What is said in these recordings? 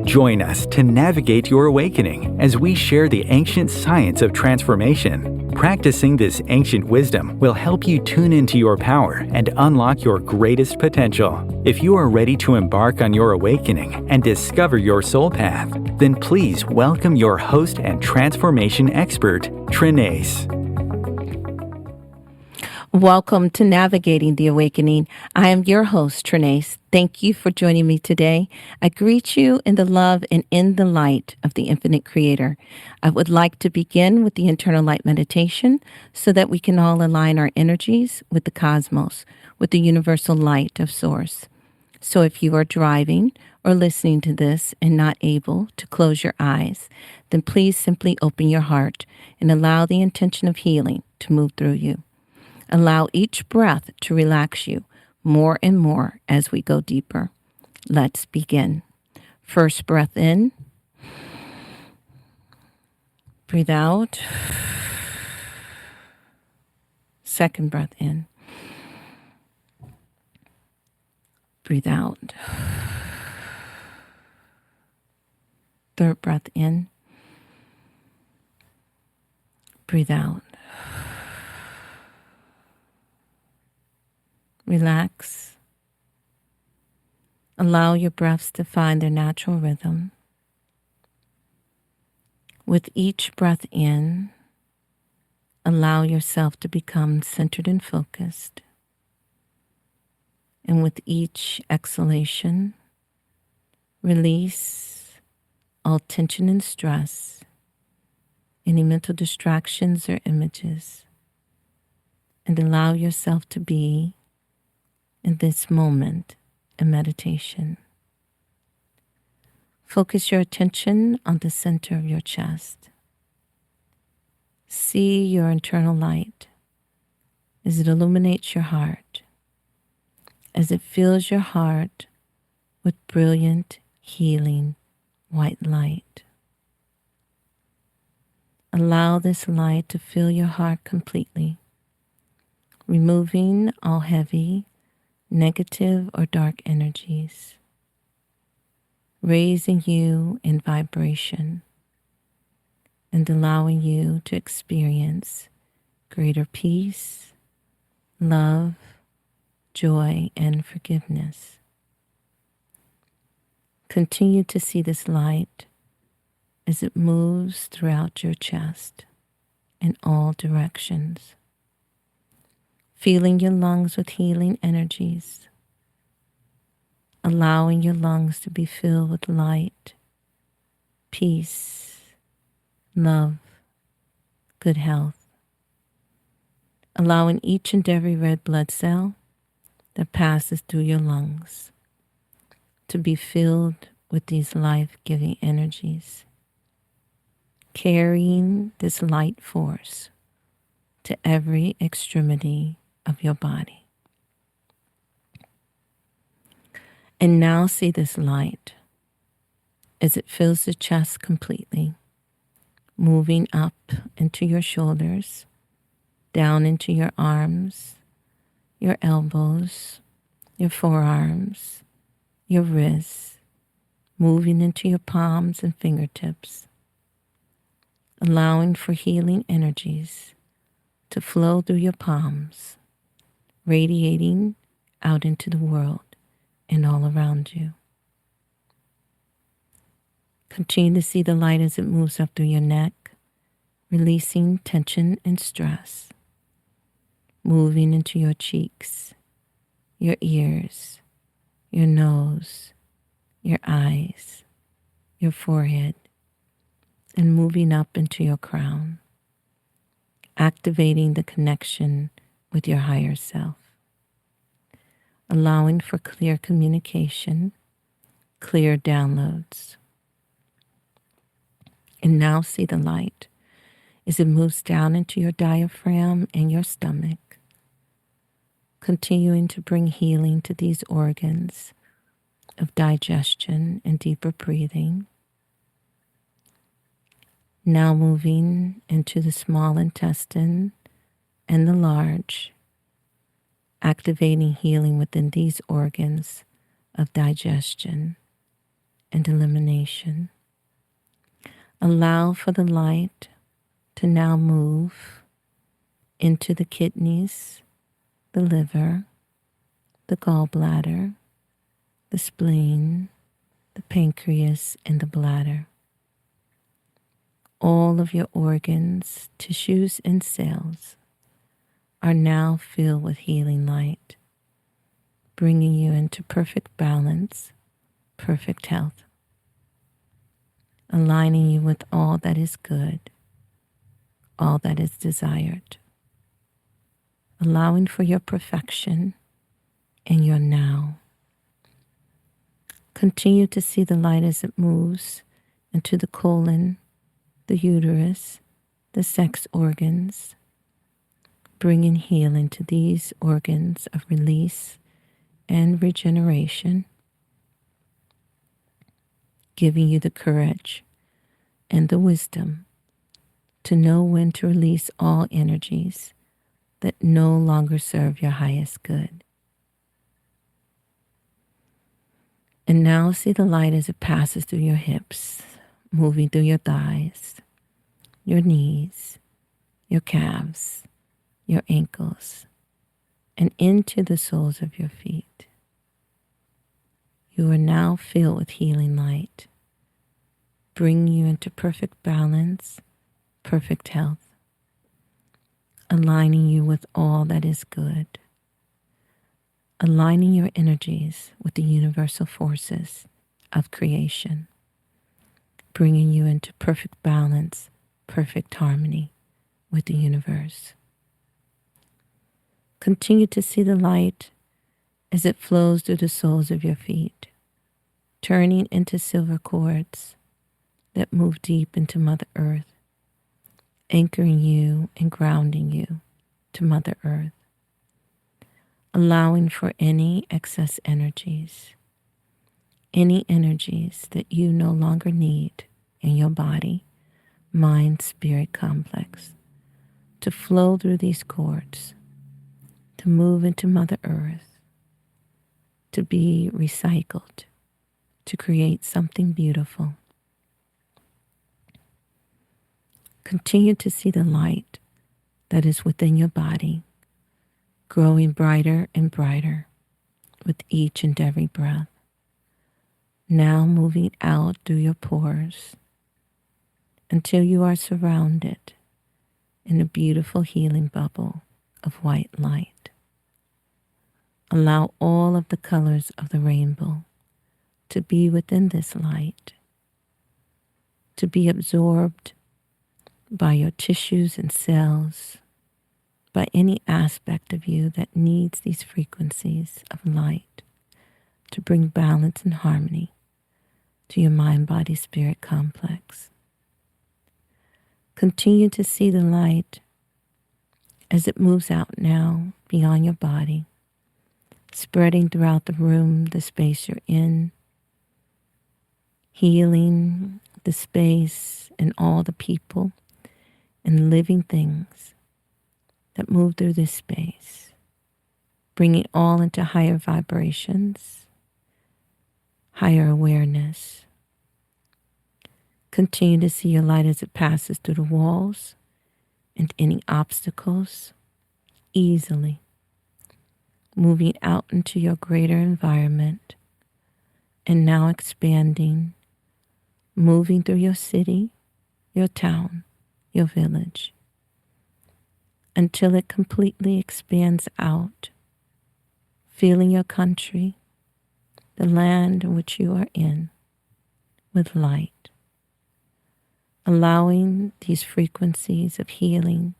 Join us to navigate your awakening as we share the ancient science of transformation. Practicing this ancient wisdom will help you tune into your power and unlock your greatest potential. If you are ready to embark on your awakening and discover your soul path, then please welcome your host and transformation expert, Trenayce. Welcome to Navigating the Awakening. I am your host, Trenayce. Thank you for joining me today. I greet you in the love and in the light of the Infinite Creator. I would like to begin with the internal light meditation so that we can all align our energies with the cosmos, with the universal light of Source. So if you are driving or listening to this and not able to close your eyes, then please simply open your heart and allow the intention of healing to move through you. Allow each breath to relax you more and more as we go deeper. Let's begin. First breath in. Breathe out. Second breath in. Breathe out. Third breath in. Breathe out. Relax. Allow your breaths to find their natural rhythm. With each breath in, allow yourself to become centered and focused. And with each exhalation, release all tension and stress, any mental distractions or images, and allow yourself to be in this moment in meditation. Focus your attention on the center of your chest. See your internal light as it illuminates your heart, as it fills your heart with brilliant, healing, white light. Allow this light to fill your heart completely, removing all heavy, negative or dark energies, raising you in vibration and allowing you to experience greater peace, love, joy, and forgiveness. Continue to see this light as it moves throughout your chest in all directions, filling your lungs with healing energies, allowing your lungs to be filled with light, peace, love, good health, allowing each and every red blood cell that passes through your lungs to be filled with these life-giving energies, carrying this light force to every extremity of your body. And now see this light as it fills the chest completely, moving up into your shoulders, down into your arms, your elbows, your forearms, your wrists, moving into your palms and fingertips, allowing for healing energies to flow through your palms, radiating out into the world and all around you. Continue to see the light as it moves up through your neck, releasing tension and stress, moving into your cheeks, your ears, your nose, your eyes, your forehead, and moving up into your crown, activating the connection with your higher self, allowing for clear communication, clear downloads. And now see the light as it moves down into your diaphragm and your stomach, continuing to bring healing to these organs of digestion and deeper breathing. Now moving into the small intestine and the large, activating healing within these organs of digestion and elimination. Allow for the light to now move into the kidneys, the liver, the gallbladder, the spleen, the pancreas, and the bladder. All of your organs, tissues, and cells are now filled with healing light, bringing you into perfect balance, perfect health, aligning you with all that is good, all that is desired, allowing for your perfection in your now. Continue to see the light as it moves into the colon, the uterus, the sex organs, bringing healing to these organs of release and regeneration, giving you the courage and the wisdom to know when to release all energies that no longer serve your highest good. And now see the light as it passes through your hips, moving through your thighs, your knees, your calves, your ankles, and into the soles of your feet. You are now filled with healing light, bringing you into perfect balance, perfect health, aligning you with all that is good, aligning your energies with the universal forces of creation, bringing you into perfect balance, perfect harmony with the universe. Continue to see the light as it flows through the soles of your feet, turning into silver cords that move deep into Mother Earth, anchoring you and grounding you to Mother Earth, allowing for any excess energies, any energies that you no longer need in your body, mind, spirit complex, to flow through these cords, to move into Mother Earth, to be recycled, to create something beautiful. Continue to see the light that is within your body, growing brighter and brighter with each and every breath, now moving out through your pores until you are surrounded in a beautiful healing bubble of white light. Allow all of the colors of the rainbow to be within this light, to be absorbed by your tissues and cells, by any aspect of you that needs these frequencies of light to bring balance and harmony to your mind-body-spirit complex. Continue to see the light as it moves out now beyond your body, spreading throughout the room, the space you're in, healing the space and all the people and living things that move through this space, bringing it all into higher vibrations, higher awareness. Continue to see your light as it passes through the walls and any obstacles easily, moving out into your greater environment and now expanding, moving through your city, your town, your village, until it completely expands out, filling your country, the land in which you are in, with light, allowing these frequencies of healing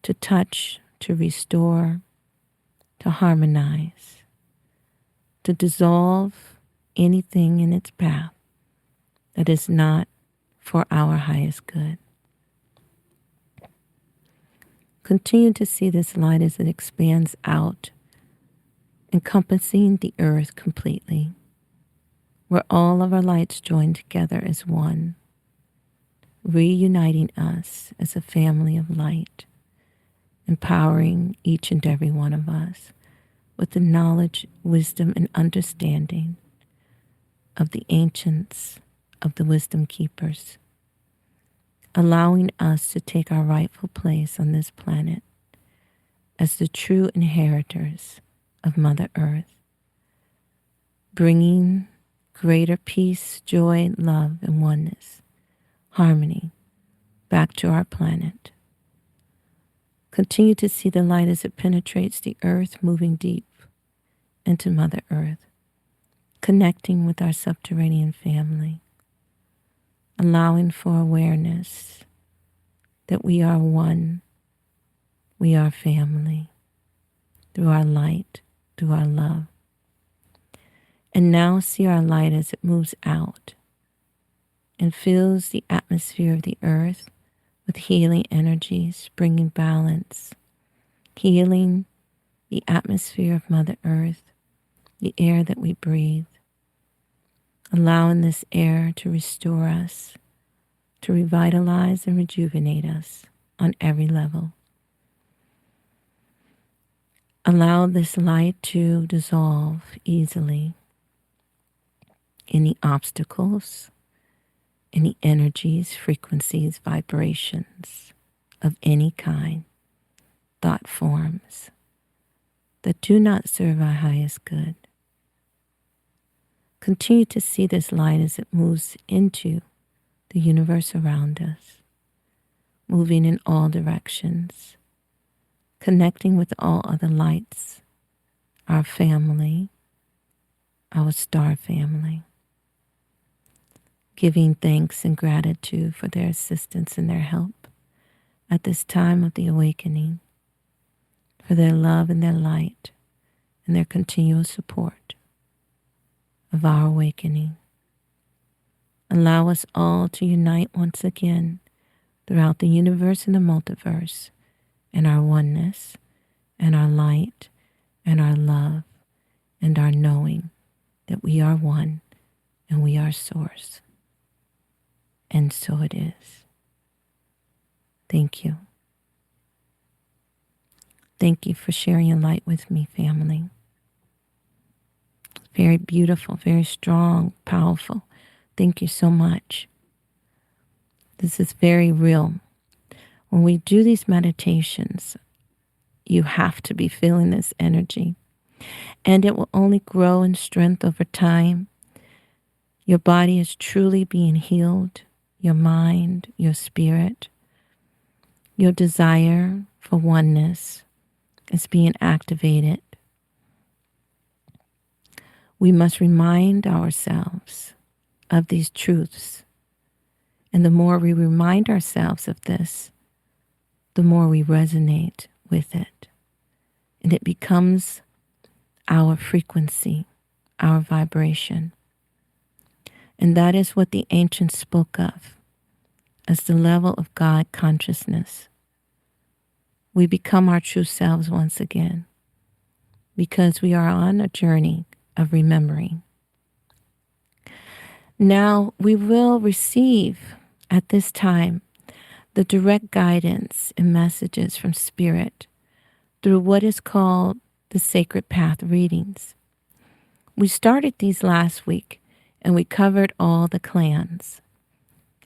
to touch, to restore, to harmonize, to dissolve anything in its path that is not for our highest good. Continue to see this light as it expands out, encompassing the earth completely, where all of our lights join together as one, reuniting us as a family of light, empowering each and every one of us with the knowledge, wisdom, and understanding of the ancients, of the wisdom keepers, allowing us to take our rightful place on this planet as the true inheritors of Mother Earth, bringing greater peace, joy, love, and oneness, harmony back to our planet. Continue to see the light as it penetrates the earth, moving deep into Mother Earth, connecting with our subterranean family, allowing for awareness that we are one, we are family, through our light, through our love. And now see our light as it moves out and fills the atmosphere of the earth with healing energies, bringing balance, healing the atmosphere of Mother Earth, the air that we breathe, allowing this air to restore us, to revitalize and rejuvenate us on every level. Allow this light to dissolve easily any obstacles, any energies, frequencies, vibrations of any kind, thought forms that do not serve our highest good. Continue to see this light as it moves into the universe around us, moving in all directions, connecting with all other lights, our family, our star family, giving thanks and gratitude for their assistance and their help at this time of the awakening, for their love and their light and their continual support of our awakening. Allow us all to unite once again throughout the universe and the multiverse in our oneness and our light and our love and our knowing that we are one and we are source. And so it is. Thank you. Thank you for sharing your light with me, family. Very beautiful, very strong, powerful. Thank you so much. This is very real. When we do these meditations, you have to be feeling this energy. And it will only grow in strength over time. Your body is truly being healed. Your mind, your spirit, your desire for oneness is being activated. We must remind ourselves of these truths. And the more we remind ourselves of this, the more we resonate with it. And it becomes our frequency, our vibration. And that is what the ancients spoke of as the level of God consciousness. We become our true selves once again because we are on a journey of remembering. Now we will receive at this time the direct guidance and messages from Spirit through what is called the Sacred Path readings. We started these last week and we covered all the clans.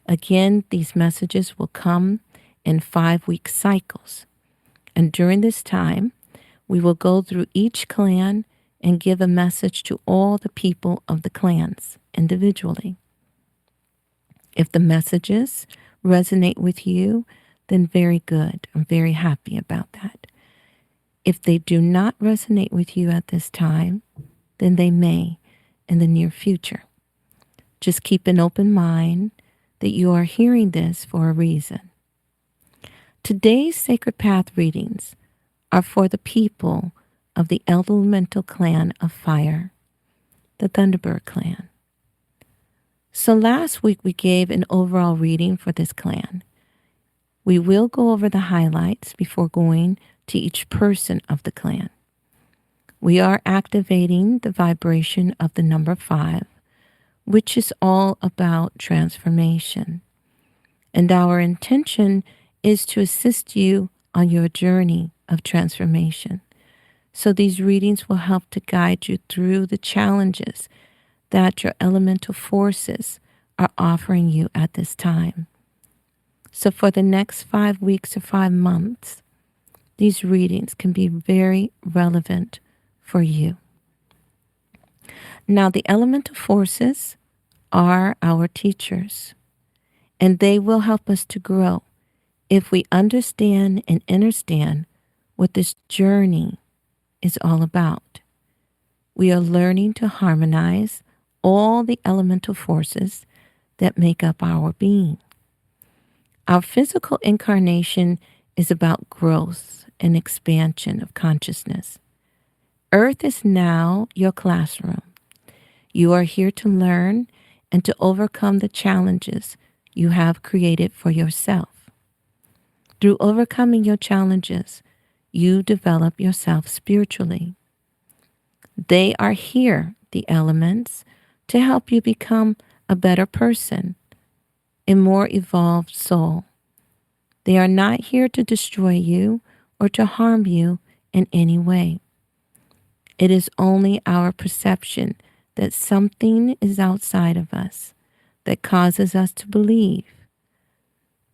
Again, these messages will come in 5-week cycles. And during this time, we will go through each clan and give a message to all the people of the clans individually. If the messages resonate with you, then very good. I'm very happy about that. If they do not resonate with you at this time, then they may in the near future. Just keep an open mind that you are hearing this for a reason. Today's Sacred Path readings are for the people of the elemental clan of fire, the Thunderbird Clan. So last week we gave an overall reading for this clan. We will go over the highlights before going to each person of the clan. We are activating the vibration of the number 5, which is all about transformation. And our intention is to assist you on your journey of transformation. So these readings will help to guide you through the challenges that your elemental forces are offering you at this time. So for the next 5 weeks or 5 months, these readings can be very relevant for you. Now, the elemental forces are our teachers, and they will help us to grow if we understand and understand what this journey is all about. We are learning to harmonize all the elemental forces that make up our being. Our physical incarnation is about growth and expansion of consciousness. Earth is now your classroom. You are here to learn and to overcome the challenges you have created for yourself. Through overcoming your challenges, you develop yourself spiritually. They are here, the elements, to help you become a better person, a more evolved soul. They are not here to destroy you or to harm you in any way. It is only our perception that something is outside of us that causes us to believe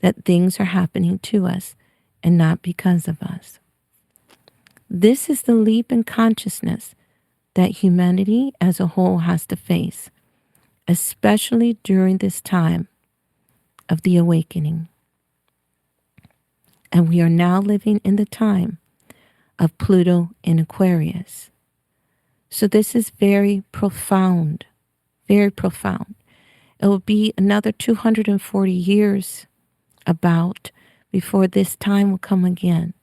that things are happening to us and not because of us. This is the leap in consciousness that humanity as a whole has to face, especially during this time of the awakening. And we are now living in the time of Pluto in Aquarius. So this is very profound, very profound. It will be another 240 years about before this time will come again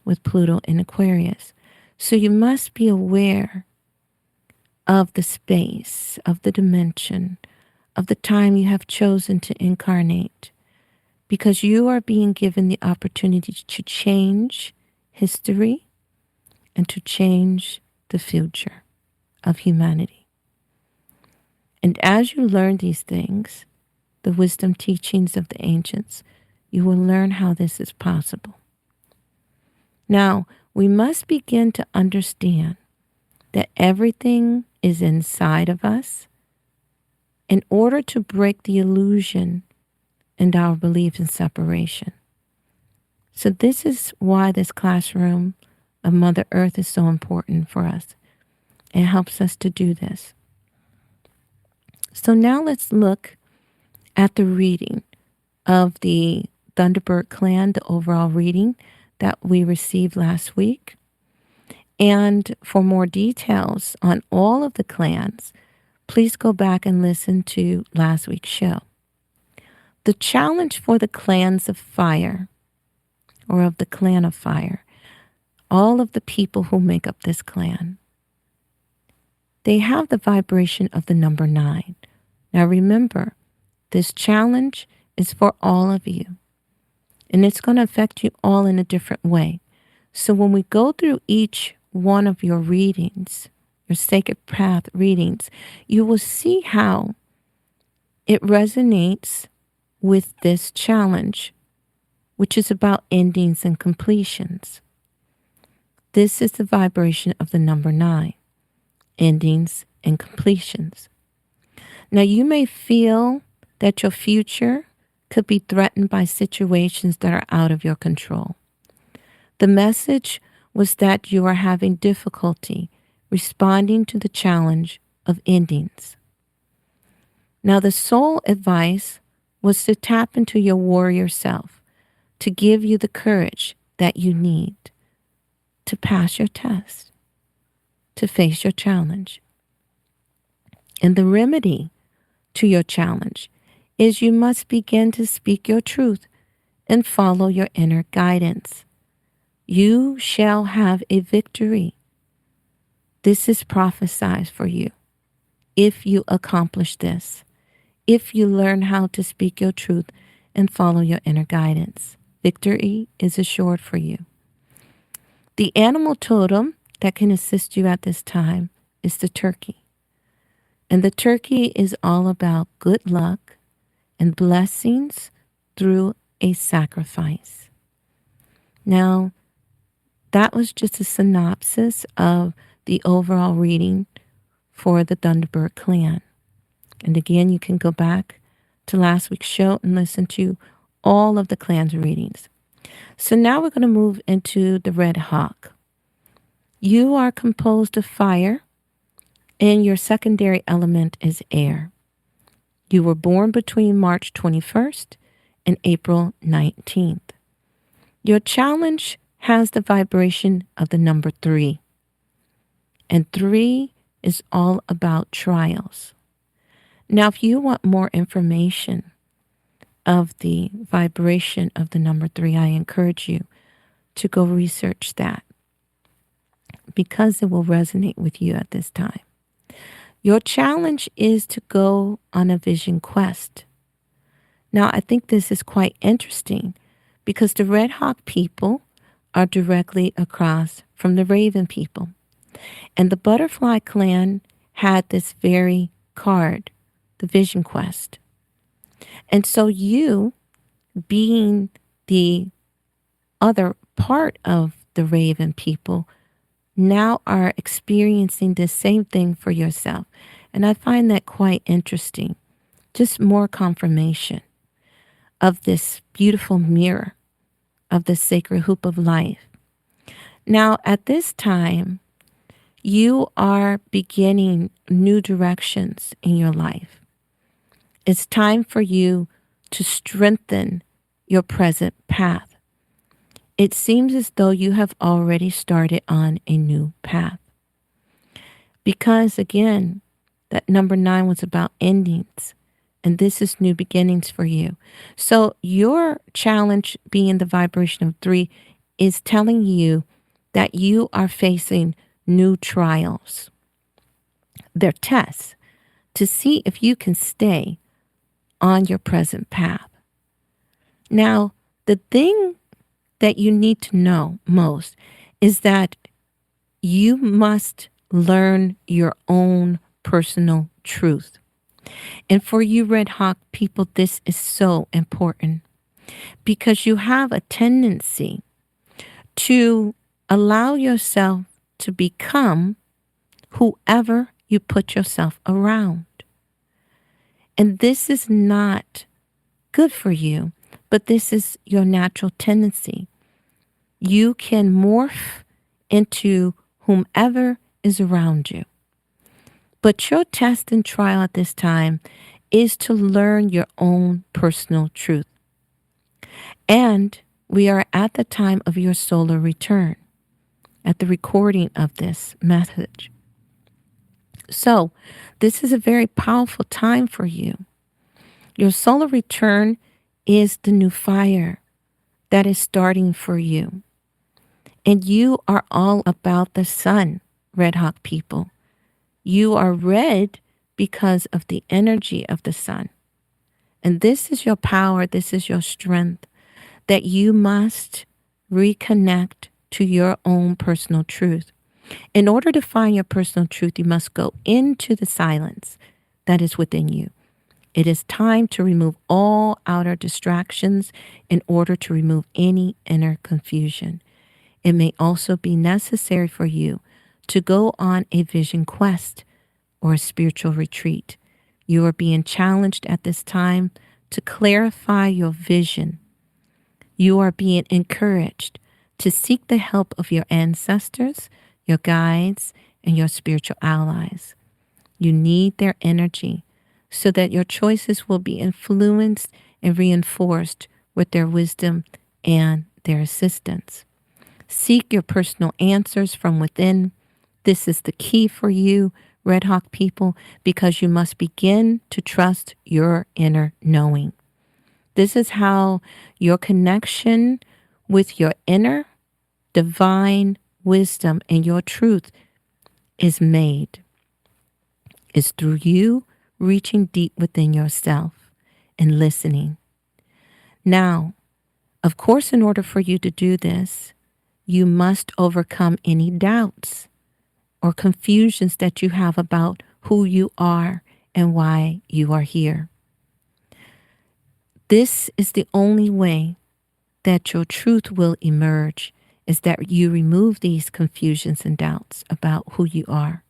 with Pluto in Aquarius. So you must be aware of the space, of the dimension, of the time you have chosen to incarnate, because you are being given the opportunity to change history and to change the future of humanity. And as you learn these things, the wisdom teachings of the ancients, you will learn how this is possible. Now, we must begin to understand that everything is inside of us in order to break the illusion and our belief in separation. So this is why this classroom of Mother Earth is so important for us. It helps us to do this. So now let's look at the reading of the Thunderbird Clan, the overall reading that we received last week. And for more details on all of the clans, please go back and listen to last week's show. The challenge for the clans of fire, or of the clan of fire, all of the people who make up this clan, they have the vibration of the number 9. Now remember, this challenge is for all of you, and it's going to affect you all in a different way. So when we go through each one of your readings, your Sacred Path readings, you will see how it resonates with this challenge, which is about endings and completions. This is the vibration of the number 9, endings and completions. Now, you may feel that your future could be threatened by situations that are out of your control. The message was that you are having difficulty responding to the challenge of endings. Now, the soul advice was to tap into your warrior self, to give you the courage that you need to pass your test, to face your challenge. And the remedy to your challenge is you must begin to speak your truth and follow your inner guidance. You shall have a victory. This is prophesied for you if you accomplish this, if you learn how to speak your truth and follow your inner guidance. Victory is assured for you. The animal totem that can assist you at this time is the turkey. And the turkey is all about good luck and blessings through a sacrifice. Now, that was just a synopsis of the overall reading for the Thunderbird Clan. And again, you can go back to last week's show and listen to all of the clan's readings. So now we're going to move into the Red Hawk. You are composed of fire, and your secondary element is air. You were born between March 21st and April 19th. Your challenge has the vibration of the number 3. And 3 is all about trials. Now, if you want more information of the vibration of the number 3, I encourage you to go research that because it will resonate with you at this time. Your challenge is to go on a vision quest. Now, I think this is quite interesting because the Red Hawk people are directly across from the Raven people. And the Butterfly Clan had this very card, the Vision Quest. And so you, being the other part of the Raven people, now are experiencing the same thing for yourself. And I find that quite interesting. Just more confirmation of this beautiful mirror of the sacred hoop of life. Now, at this time, you are beginning new directions in your life. It's time for you to strengthen your present path. It seems as though you have already started on a new path. Because again, that number 9 was about endings, and this is new beginnings for you. So your challenge, being the vibration of 3, is telling you that you are facing new trials. They're tests to see if you can stay on your present path. Now, the thing that you need to know most is that you must learn your own personal truth. And for you Red Hawk people, this is so important because you have a tendency to allow yourself to become whoever you put yourself around. And this is not good for you, but this is your natural tendency. You can morph into whomever is around you. But your test and trial at this time is to learn your own personal truth. And we are at the time of your solar return, at the recording of this message. So this is a very powerful time for you. Your solar return is the new fire that is starting for you. And you are all about the sun, Red Hawk people. You are red because of the energy of the sun. And this is your power, this is your strength, that you must reconnect to your own personal truth. In order to find your personal truth, you must go into the silence that is within you. It is time to remove all outer distractions in order to remove any inner confusion. It may also be necessary for you to go on a vision quest or a spiritual retreat. You are being challenged at this time to clarify your vision. You are being encouraged to seek the help of your ancestors, your guides, and your spiritual allies. You need their energy so that your choices will be influenced and reinforced with their wisdom and their assistance. Seek your personal answers from within. This is the key for you, Red Hawk people, because you must begin to trust your inner knowing. This is how your connection with your inner divine wisdom and your truth is made. It's through you reaching deep within yourself and listening. Now, of course, in order for you to do this, you must overcome any doubts or confusions that you have about who you are and why you are here. This is the only way that your truth will emerge, is that you remove these confusions and doubts about who you are.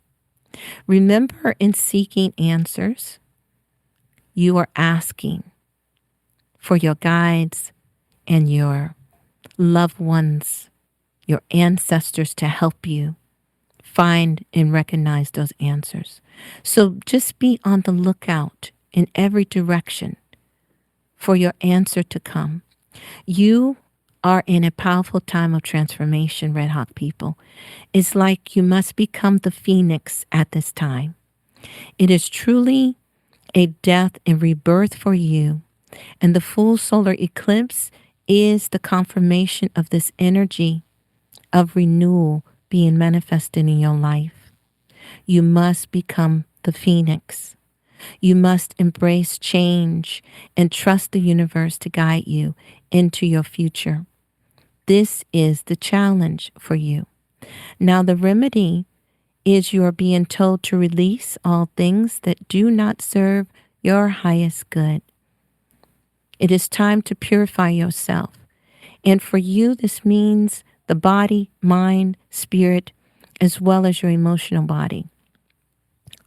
Remember, in seeking answers, you are asking for your guides and your loved ones, your ancestors to help you find and recognize those answers. So just be on the lookout in every direction for your answer to come. You are in a powerful time of transformation, Red Hawk people. It's like you must become the phoenix at this time. It is truly a death and rebirth for you. And the full solar eclipse is the confirmation of this energy of renewal being manifested in your life. You must become the phoenix. You must embrace change and trust the universe to guide you into your future. This is the challenge for you. Now, the remedy is you are being told to release all things that do not serve your highest good. It is time to purify yourself. And for you, this means the body, mind, spirit, as well as your emotional body.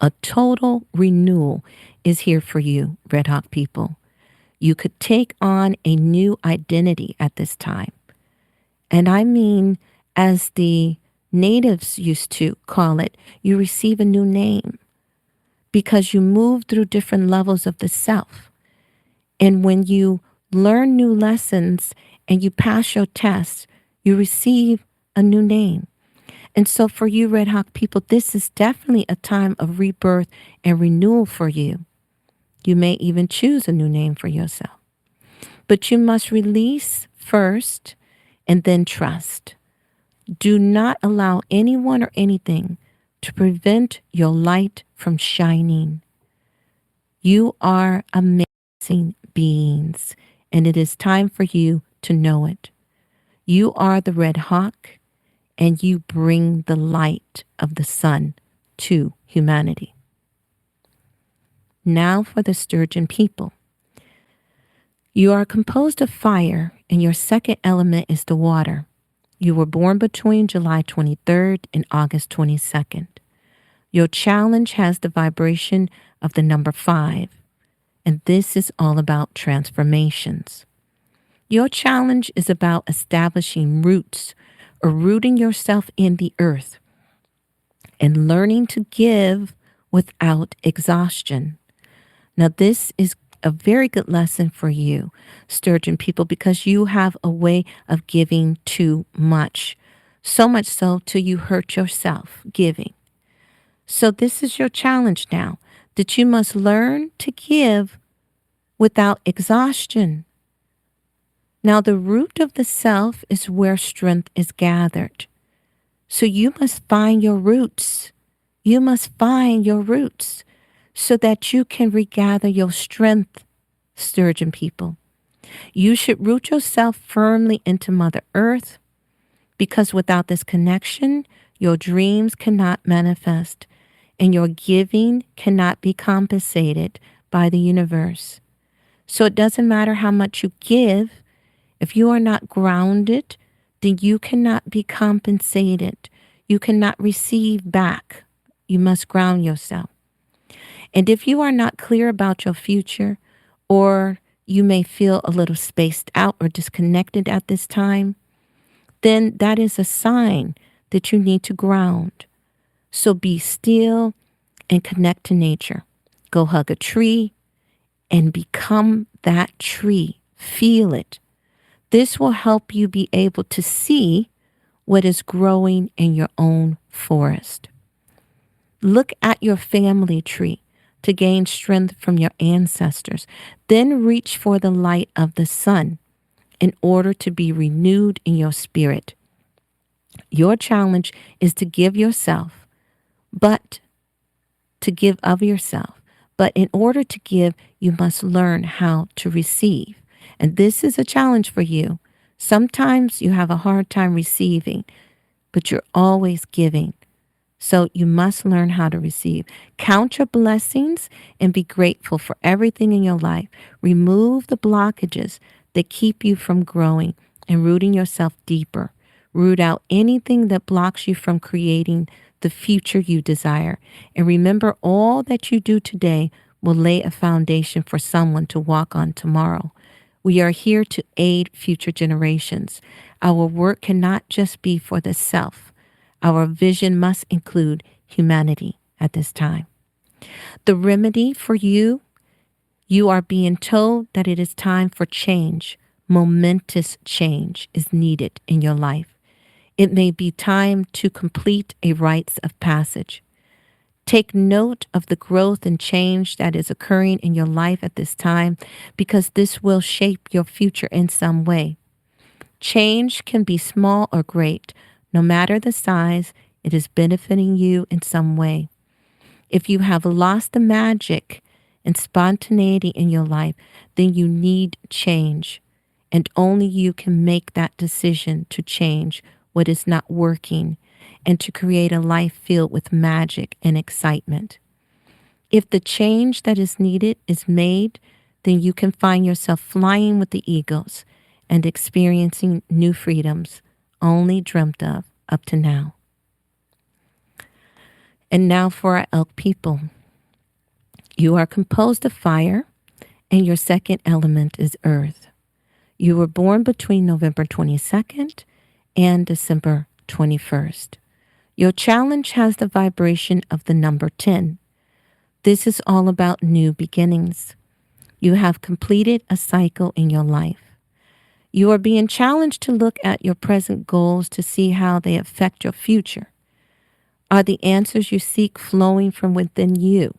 A total renewal is here for you, Red Hawk people. You could take on a new identity at this time. And I mean, as the natives used to call it, you receive a new name because you move through different levels of the self. And when you learn new lessons and you pass your tests, you receive a new name. And so for you, Red Hawk people, this is definitely a time of rebirth and renewal for you. You may even choose a new name for yourself. But you must release first and then trust. Do not allow anyone or anything to prevent your light from shining. You are amazing beings, and it is time for you to know it. You are the Red Hawk, and you bring the light of the sun to humanity. Now for the Sturgeon people. You are composed of fire, and your second element is the water. You were born between July 23rd and August 22nd. Your challenge has the vibration of the number 5, and this is all about transformations. Your challenge is about establishing roots or rooting yourself in the earth and learning to give without exhaustion. Now, this is a very good lesson for you, Sturgeon people, because you have a way of giving too much. So much so till you hurt yourself giving. So this is your challenge now, that you must learn to give without exhaustion. Now, the root of the self is where strength is gathered. So you must find your roots. You must find your roots so that you can regather your strength, Sturgeon people. You should root yourself firmly into Mother Earth, because without this connection, your dreams cannot manifest and your giving cannot be compensated by the universe. So it doesn't matter how much you give. If you are not grounded, then you cannot be compensated. You cannot receive back. You must ground yourself. And if you are not clear about your future, or you may feel a little spaced out or disconnected at this time, then that is a sign that you need to ground. So be still and connect to nature. Go hug a tree and become that tree. Feel it. This will help you be able to see what is growing in your own forest. Look at your family tree to gain strength from your ancestors. Then reach for the light of the sun in order to be renewed in your spirit. Your challenge is to give yourself, but to give of yourself. But in order to give, you must learn how to receive. And this is a challenge for you. Sometimes you have a hard time receiving, but you're always giving. So you must learn how to receive. Count your blessings and be grateful for everything in your life. Remove the blockages that keep you from growing and rooting yourself deeper. Root out anything that blocks you from creating the future you desire. And remember, all that you do today will lay a foundation for someone to walk on tomorrow. We are here to aid future generations. Our work cannot just be for the self. Our vision must include humanity at this time. The remedy for you are being told that it is time for change. Momentous change is needed in your life. It may be time to complete a rites of passage. Take note of the growth and change that is occurring in your life at this time, because this will shape your future in some way. Change can be small or great. No matter the size, it is benefiting you in some way. If you have lost the magic and spontaneity in your life, then you need change. And only you can make that decision to change what is not working and to create a life filled with magic and excitement. If the change that is needed is made, then you can find yourself flying with the eagles and experiencing new freedoms only dreamt of up to now. And now for our elk people. You are composed of fire, and your second element is earth. You were born between November 22nd and December 21st. Your challenge has the vibration of the number 10. This is all about new beginnings. You have completed a cycle in your life. You are being challenged to look at your present goals to see how they affect your future. Are the answers you seek flowing from within you?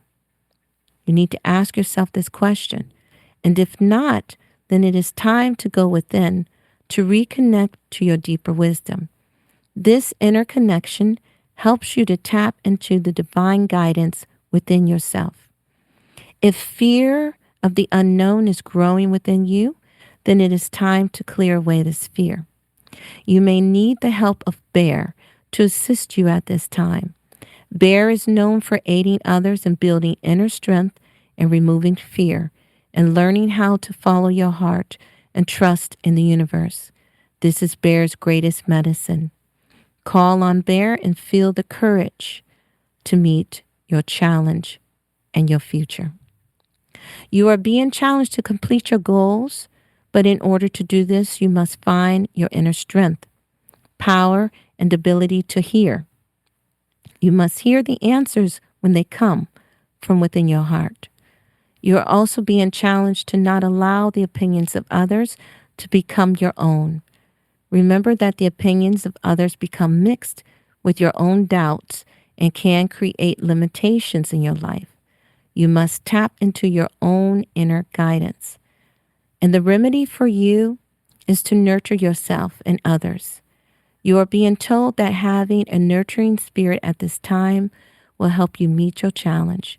You need to ask yourself this question. And if not, then it is time to go within to reconnect to your deeper wisdom. This inner connection helps you to tap into the divine guidance within yourself. If fear of the unknown is growing within you, then it is time to clear away this fear. You may need the help of Bear to assist you at this time. Bear is known for aiding others in building inner strength and removing fear and learning how to follow your heart and trust in the universe. This is Bear's greatest medicine. Call on Bear and feel the courage to meet your challenge and your future. You are being challenged to complete your goals, but in order to do this, you must find your inner strength, power, and ability to hear. You must hear the answers when they come from within your heart. You are also being challenged to not allow the opinions of others to become your own. Remember that the opinions of others become mixed with your own doubts and can create limitations in your life. You must tap into your own inner guidance. And the remedy for you is to nurture yourself and others. You are being told that having a nurturing spirit at this time will help you meet your challenge.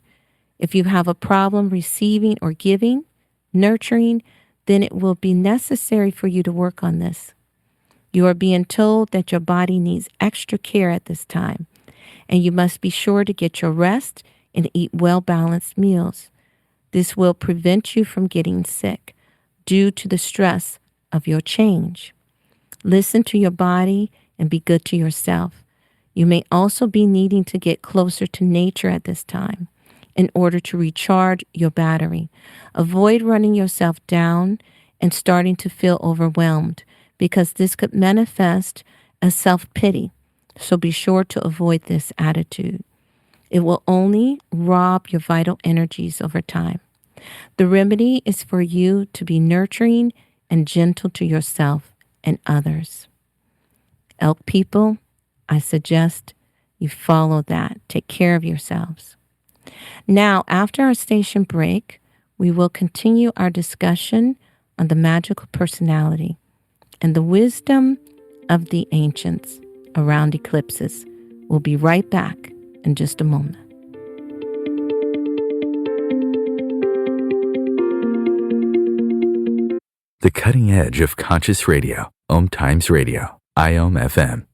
If you have a problem receiving or giving, nurturing, then it will be necessary for you to work on this. You are being told that your body needs extra care at this time, and you must be sure to get your rest and eat well-balanced meals. This will prevent you from getting sick due to the stress of your change. Listen to your body and be good to yourself. You may also be needing to get closer to nature at this time in order to recharge your battery. Avoid running yourself down and starting to feel overwhelmed, because this could manifest as self-pity. So be sure to avoid this attitude. It will only rob your vital energies over time. The remedy is for you to be nurturing and gentle to yourself and others. Elk people, I suggest you follow that. Take care of yourselves. Now, after our station break, we will continue our discussion on the magical personality and the wisdom of the ancients around eclipses. We'll be right back in just a moment. The cutting edge of conscious radio, Om Times Radio, IOM FM.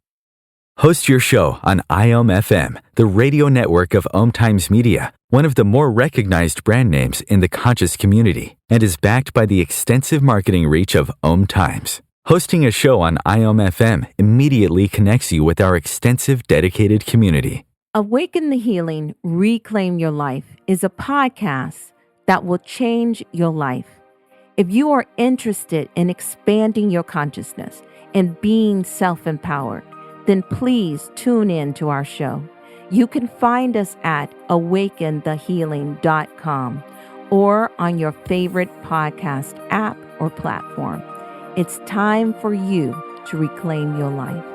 Host your show on IOM FM, the radio network of Om Times Media, one of the more recognized brand names in the conscious community, and is backed by the extensive marketing reach of Om Times. Hosting a show on IOM FM immediately connects you with our extensive dedicated community. Awaken the Healing, Reclaim Your Life is a podcast that will change your life. If you are interested in expanding your consciousness and being self-empowered, then please tune in to our show. You can find us at awakenthehealing.com or on your favorite podcast app or platform. It's time for you to reclaim your life.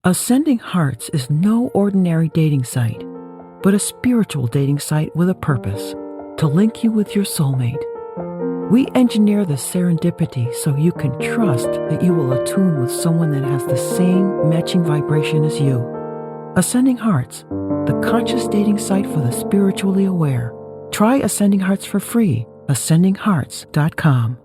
Ascending Hearts is no ordinary dating site, but a spiritual dating site with a purpose, to link you with your soulmate. We engineer the serendipity so you can trust that you will attune with someone that has the same matching vibration as you. Ascending Hearts, the conscious dating site for the spiritually aware. Try Ascending Hearts for free, ascendinghearts.com.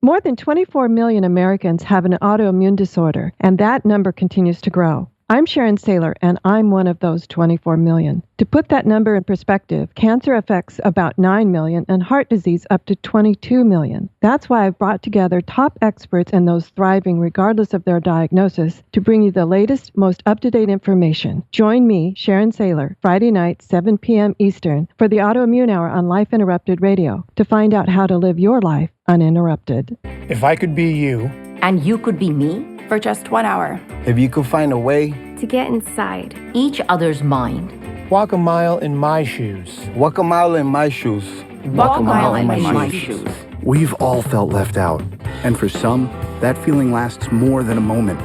More than 24 million Americans have an autoimmune disorder, and that number continues to grow. I'm Sharon Saylor, and I'm one of those 24 million. To put that number in perspective, cancer affects about 9 million and heart disease up to 22 million. That's why I've brought together top experts and those thriving regardless of their diagnosis to bring you the latest, most up-to-date information. Join me, Sharon Saylor, Friday night, 7 p.m. Eastern, for the Autoimmune Hour on Life Interrupted Radio to find out how to live your life uninterrupted. If I could be you, and you could be me, for just 1 hour. If you could find a way to get inside each other's mind. Walk a mile in my shoes. Walk a mile in my shoes. Walk a mile in my shoes. We've all felt left out. And for some, that feeling lasts more than a moment.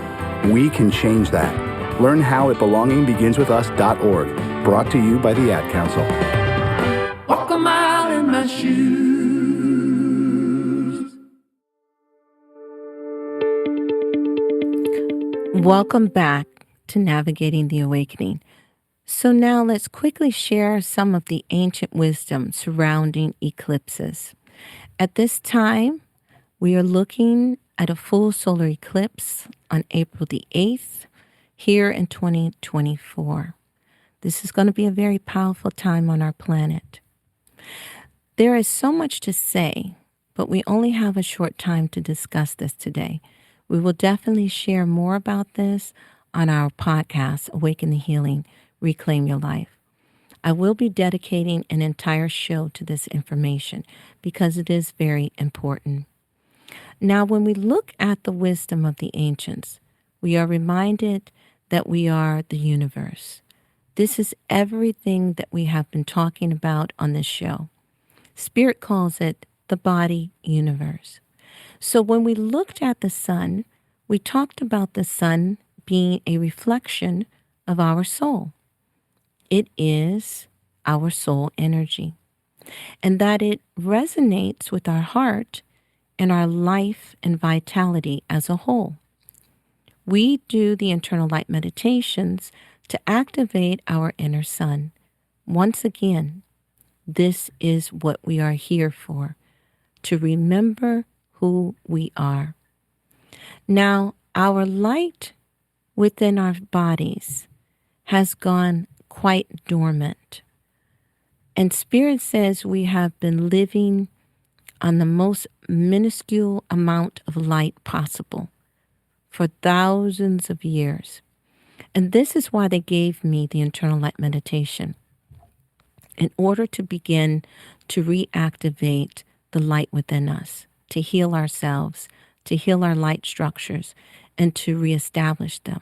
We can change that. Learn how at belongingbeginswithus.org. Brought to you by the Ad Council. Walk a mile in my shoes. Welcome back to Navigating the Awakening. So now let's quickly share some of the ancient wisdom surrounding eclipses. At this time, we are looking at a full solar eclipse on April the 8th here in 2024. This is going to be a very powerful time on our planet. There is so much to say, but we only have a short time to discuss this today. We will definitely share more about this on our podcast, Awaken the Healing, Reclaim Your Life. I will be dedicating an entire show to this information because it is very important. Now, when we look at the wisdom of the ancients, we are reminded that we are the universe. This is everything that we have been talking about on this show. Spirit calls it the body universe. So when we looked at the sun, we talked about the sun being a reflection of our soul. It is our soul energy, and that it resonates with our heart and our life and vitality as a whole. We do the internal light meditations to activate our inner sun. Once again, this is what we are here for, to remember who we are. Now, our light within our bodies has gone quite dormant. And Spirit says we have been living on the most minuscule amount of light possible for thousands of years. And this is why they gave me the internal light meditation, in order to begin to reactivate the light within us, to heal ourselves, to heal our light structures, and to reestablish them.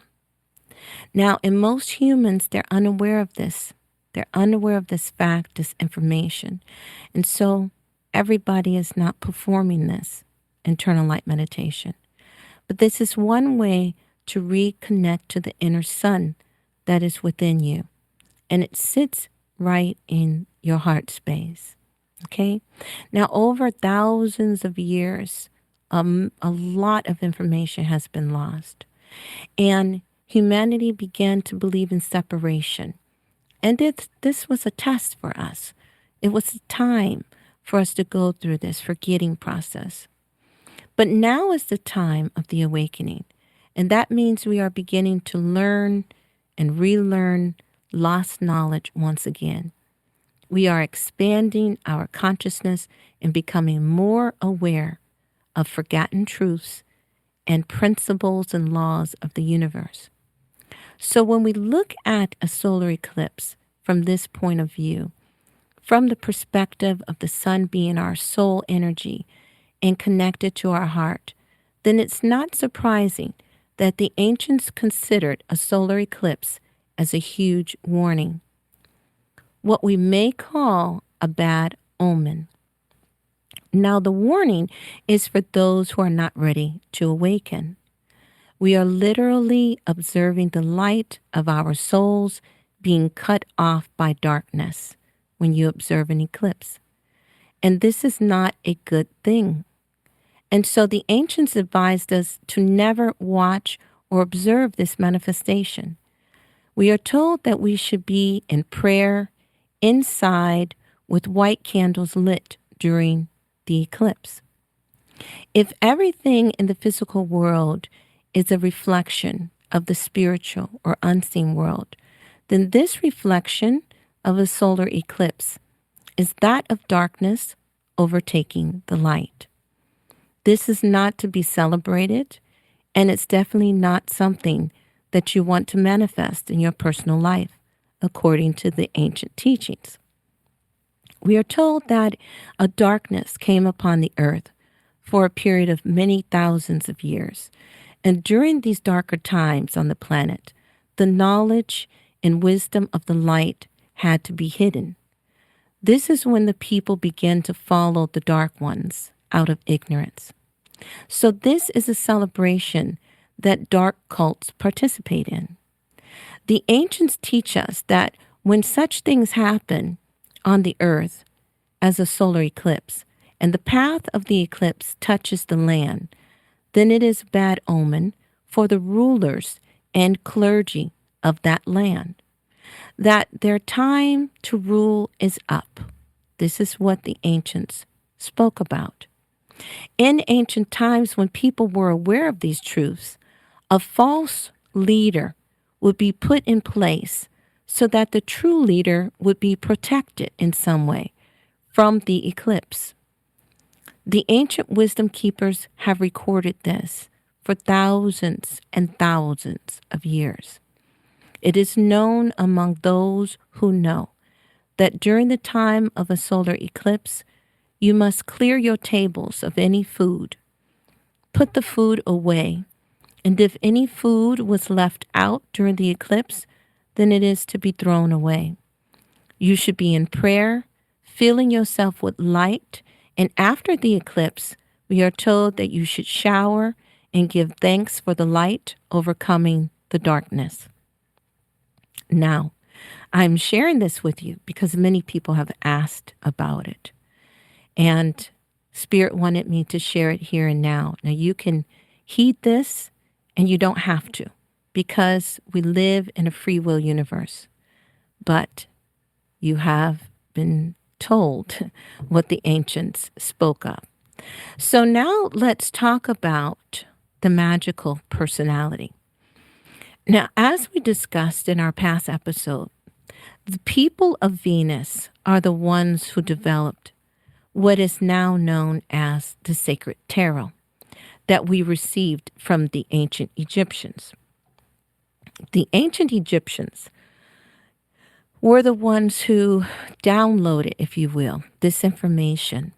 Now, in most humans, they're unaware of this. They're unaware of this fact, this information. And so everybody is not performing this internal light meditation. But this is one way to reconnect to the inner sun that is within you. And it sits right in your heart space. Okay? Now, over thousands of years, a lot of information has been lost. And humanity began to believe in separation. And this was a test for us. It was a time for us to go through this forgetting process. But now is the time of the awakening. And that means we are beginning to learn and relearn lost knowledge once again. We are expanding our consciousness and becoming more aware of forgotten truths and principles and laws of the universe. So when we look at a solar eclipse from this point of view, from the perspective of the sun being our soul energy and connected to our heart, then it's not surprising that the ancients considered a solar eclipse as a huge warning, what we may call a bad omen. Now, the warning is for those who are not ready to awaken. We are literally observing the light of our souls being cut off by darkness when you observe an eclipse. And this is not a good thing. And so the ancients advised us to never watch or observe this manifestation. We are told that we should be in prayer, inside, with white candles lit during the eclipse. If everything in the physical world is a reflection of the spiritual or unseen world, then this reflection of a solar eclipse is that of darkness overtaking the light. This is not to be celebrated, and it's definitely not something that you want to manifest in your personal life, according to the ancient teachings. We are told that a darkness came upon the earth for a period of many thousands of years. And during these darker times on the planet, the knowledge and wisdom of the light had to be hidden. This is when the people began to follow the dark ones out of ignorance. So this is a celebration that dark cults participate in. The ancients teach us that when such things happen on the earth as a solar eclipse, and the path of the eclipse touches the land, then it is a bad omen for the rulers and clergy of that land, that their time to rule is up. This is what the ancients spoke about. In ancient times, when people were aware of these truths, a false leader would be put in place so that the true leader would be protected in some way from the eclipse. The ancient wisdom keepers have recorded this for thousands and thousands of years. It is known among those who know that during the time of a solar eclipse, you must clear your tables of any food, put the food away, and if any food was left out during the eclipse, then it is to be thrown away. You should be in prayer, filling yourself with light, and after the eclipse, we are told that you should shower and give thanks for the light overcoming the darkness. Now, I'm sharing this with you because many people have asked about it. And Spirit wanted me to share it here and now. Now, you can heed this, and you don't have to, because we live in a free will universe. But you have been told what the ancients spoke of. So now let's talk about the magical personality. Now, as we discussed in our past episode, the people of Venus are the ones who developed what is now known as the sacred tarot that we received from the ancient Egyptians. The ancient Egyptians were the ones who downloaded, if you will, this information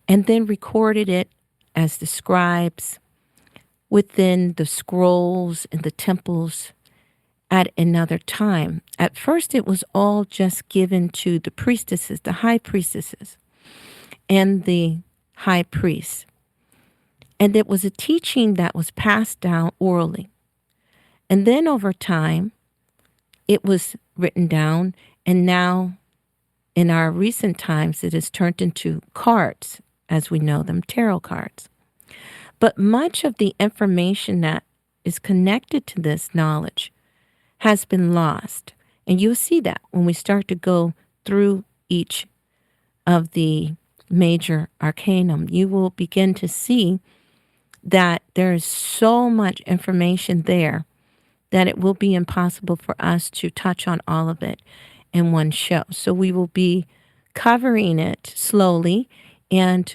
and then recorded it as the scribes within the scrolls in the temples at another time. At first, it was all just given to the priestesses, the high priestesses, and the high priests. And it was a teaching that was passed down orally. And then over time, it was written down, and now in our recent times, it has turned into cards, as we know them, tarot cards. But much of the information that is connected to this knowledge has been lost. And you'll see that when we start to go through each of the major arcanum. You will begin to see that there is so much information there that it will be impossible for us to touch on all of it in one show. So we will be covering it slowly, and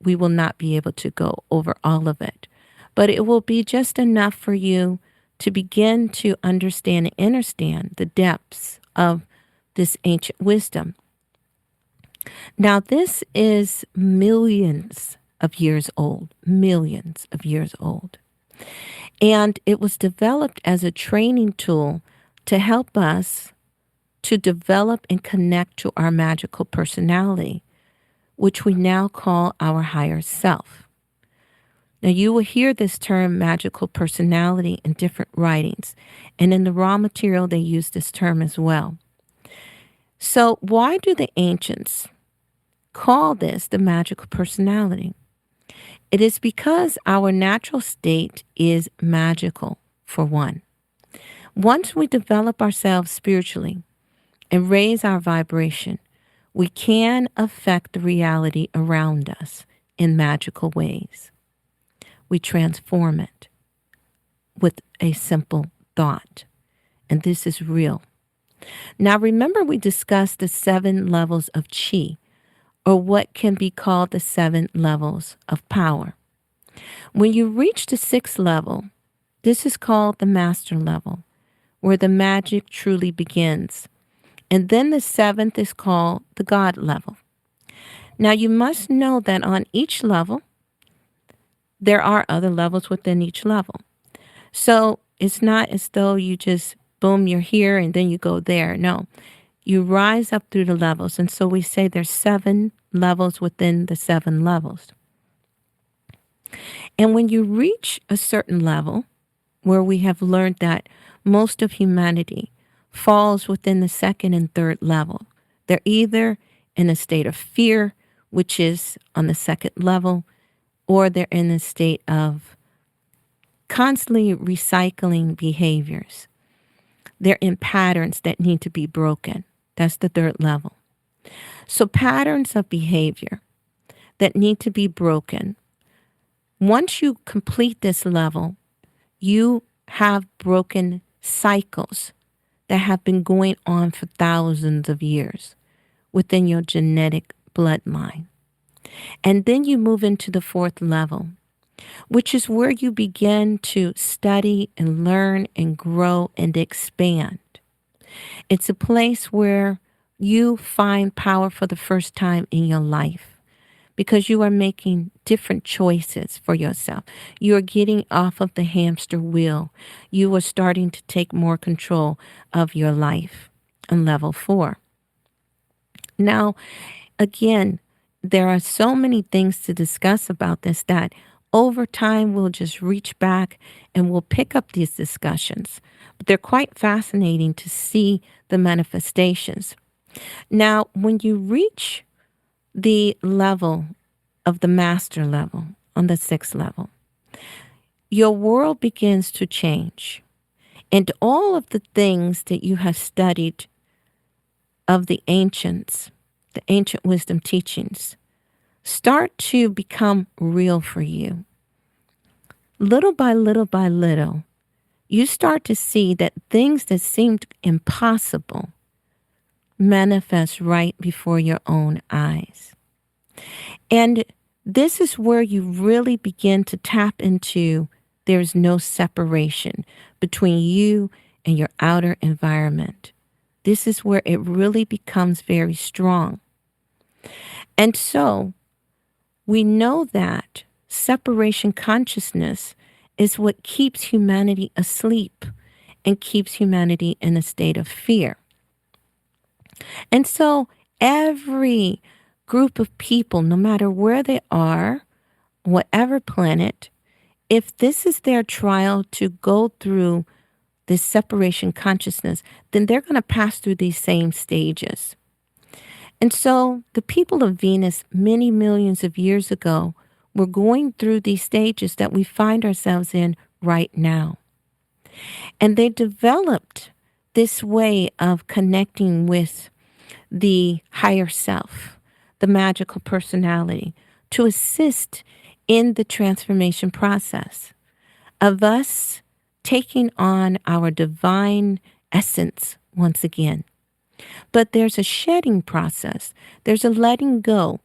we will not be able to go over all of it. but it will be just enough for you to begin to understand and understand the depths of this ancient wisdom. Now, this is millions of years old, millions of years old. And it was developed as a training tool to help us to develop and connect to our magical personality, which we now call our higher self. Now, you will hear this term magical personality in different writings, and in the raw material, they use this term as well. So, why do the ancients call this the magical personality? It is because our natural state is magical, for one. Once we develop ourselves spiritually and raise our vibration, we can affect the reality around us in magical ways. We transform it with a simple thought. And this is real. Now, remember, we discussed the 7 levels of chi, or what can be called the 7 levels of power. When you reach the 6th level, this is called the master level, where the magic truly begins. And then the 7th is called the God level. Now, you must know that on each level, there are other levels within each level. So it's not as though you just, boom, you're here and then you go there. No, you rise up through the levels. And so we say there's 7 levels within the 7 levels. And when you reach a certain level, where we have learned that most of humanity falls within the 2nd and 3rd level, they're either in a state of fear, which is on the 2nd level, or they're in a state of constantly recycling behaviors. They're in patterns that need to be broken. That's the 3rd level. So patterns of behavior that need to be broken. Once you complete this level, you have broken cycles that have been going on for thousands of years within your genetic bloodline. And then you move into the 4th level, which is where you begin to study and learn and grow and expand. It's a place where you find power for the first time in your life because you are making different choices for yourself. You are getting off of the hamster wheel. You are starting to take more control of your life on level 4. Now, again, there are so many things to discuss about this that over time we'll just reach back and we'll pick up these discussions. But they're quite fascinating to see the manifestations. Now, when you reach the level of the master level, on the 6th level, your world begins to change. And all of the things that you have studied of the ancients, the ancient wisdom teachings, start to become real for you. Little by little by little, you start to see that things that seemed impossible manifest right before your own eyes. And this is where you really begin to tap into there's no separation between you and your outer environment. This is where it really becomes very strong. And so we know that separation consciousness is what keeps humanity asleep and keeps humanity in a state of fear. And so every group of people, no matter where they are, whatever planet, if this is their trial to go through this separation consciousness, then they're going to pass through these same stages. And so the people of Venus many millions of years ago were going through these stages that we find ourselves in right now. And they developed this way of connecting with the higher self, the magical personality, to assist in the transformation process of us taking on our divine essence once again. But there's a shedding process. There's a letting go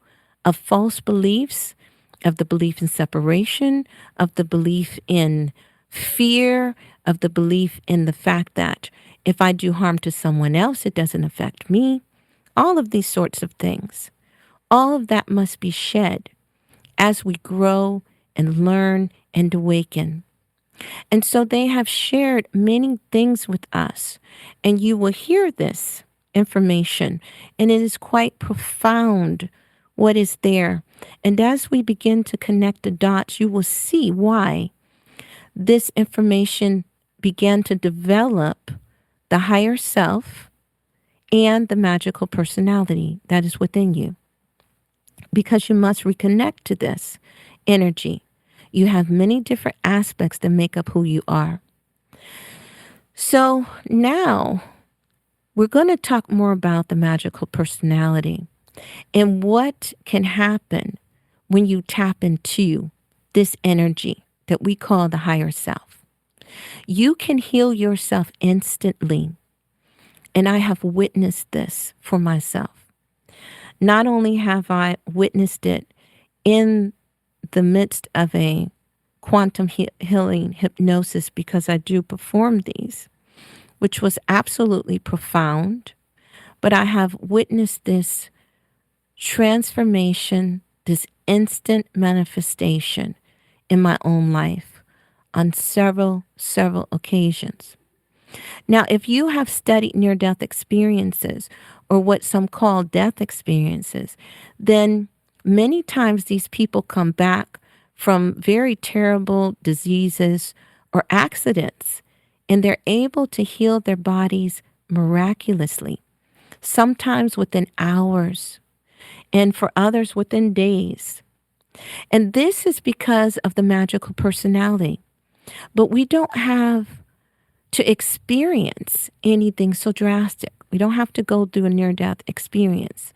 of false beliefs of the belief in separation, of the belief in fear, of the belief in the fact that if I do harm to someone else, it doesn't affect me. All of these sorts of things. All of that must be shed as we grow and learn and awaken. And so they have shared many things with us, and you will hear this information, and it is quite profound what is there. And as we begin to connect the dots, you will see why this information began to develop the higher self and the magical personality that is within you. Because you must reconnect to this energy. You have many different aspects that make up who you are. So now we're going to talk more about the magical personality and what can happen when you tap into this energy that we call the higher self. You can heal yourself instantly. And I have witnessed this for myself. Not only have I witnessed it in the midst of a quantum healing hypnosis, because I do perform these, which was absolutely profound, but I have witnessed this transformation, this instant manifestation in my own life on several occasions. Now, if you have studied near-death experiences or what some call death experiences, then many times these people come back from very terrible diseases or accidents, and they're able to heal their bodies miraculously, sometimes within hours, and for others within days. And this is because of the magical personality. But we don't have to experience anything so drastic. We don't have to go through a near-death experience.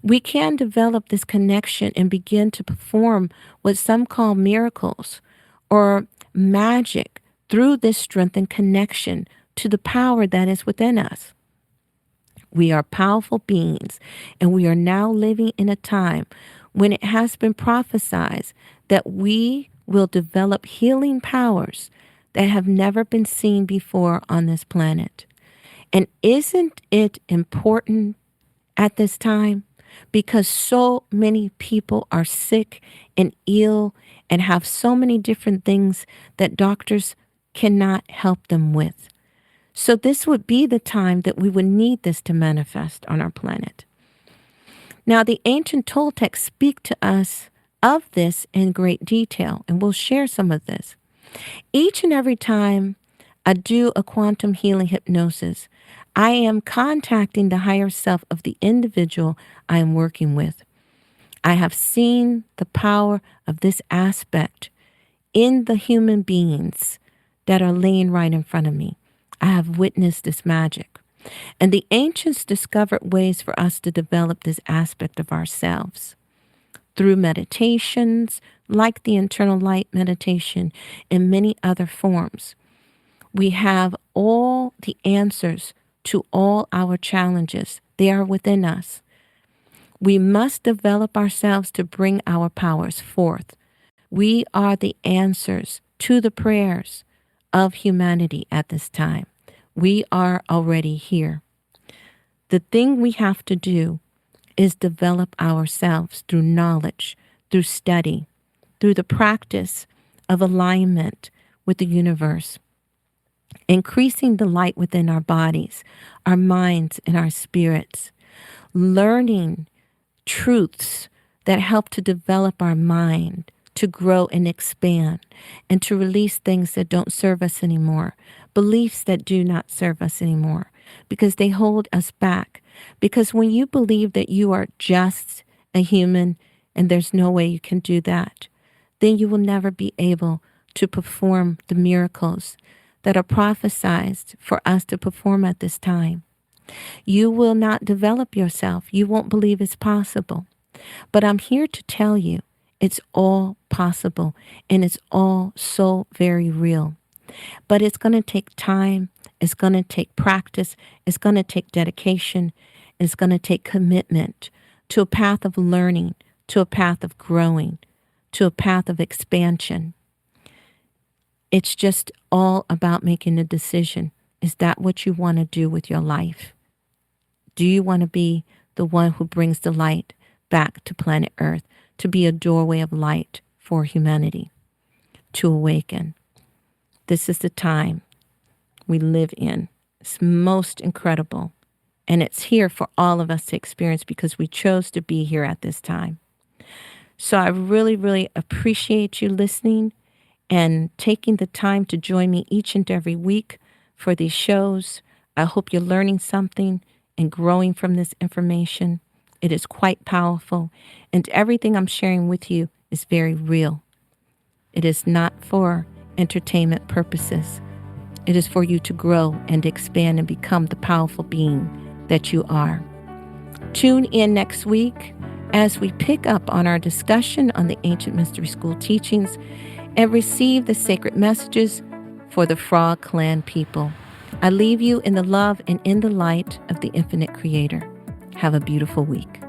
We can develop this connection and begin to perform what some call miracles or magic through this strength and connection to the power that is within us. We are powerful beings, and we are now living in a time when it has been prophesied that we will develop healing powers that have never been seen before on this planet. And isn't it important at this time? Because so many people are sick and ill and have so many different things that doctors cannot help them with. So this would be the time that we would need this to manifest on our planet. Now, the ancient Toltecs speak to us of this in great detail, and we'll share some of this. Each and every time I do a quantum healing hypnosis, I am contacting the higher self of the individual I am working with. I have seen the power of this aspect in the human beings that are laying right in front of me. I have witnessed this magic. And the ancients discovered ways for us to develop this aspect of ourselves through meditations, like the internal light meditation, and many other forms. We have all the answers to all our challenges. They are within us. We must develop ourselves to bring our powers forth. We are the answers to the prayers of humanity at this time. We are already here. The thing we have to do is develop ourselves through knowledge, through study, through the practice of alignment with the universe, increasing the light within our bodies, our minds, and our spirits, learning truths that help to develop our mind, to grow and expand, and to release things that don't serve us anymore, beliefs that do not serve us anymore, because they hold us back. Because when you believe that you are just a human and there's no way you can do that, then you will never be able to perform the miracles that are prophesied for us to perform at this time. You will not develop yourself. You won't believe it's possible. But I'm here to tell you it's all possible, and it's all so very real. But it's going to take time. It's going to take practice. It's going to take dedication. It's going to take commitment to a path of learning, to a path of growing, to a path of expansion. It's just all about making a decision. Is that what you want to do with your life? Do you want to be the one who brings the light back to planet Earth, to be a doorway of light for humanity, to awaken? This is the time we live in. It's most incredible. And it's here for all of us to experience because we chose to be here at this time. So I really, really appreciate you listening and taking the time to join me each and every week for these shows. I hope you're learning something and growing from this information. It is quite powerful, and everything I'm sharing with you is very real. It is not for entertainment purposes. It is for you to grow and expand and become the powerful being that you are. Tune in next week as we pick up on our discussion on the Ancient Mystery School teachings and receive the sacred messages for the Frog Clan people. I leave you in the love and in the light of the Infinite Creator. Have a beautiful week.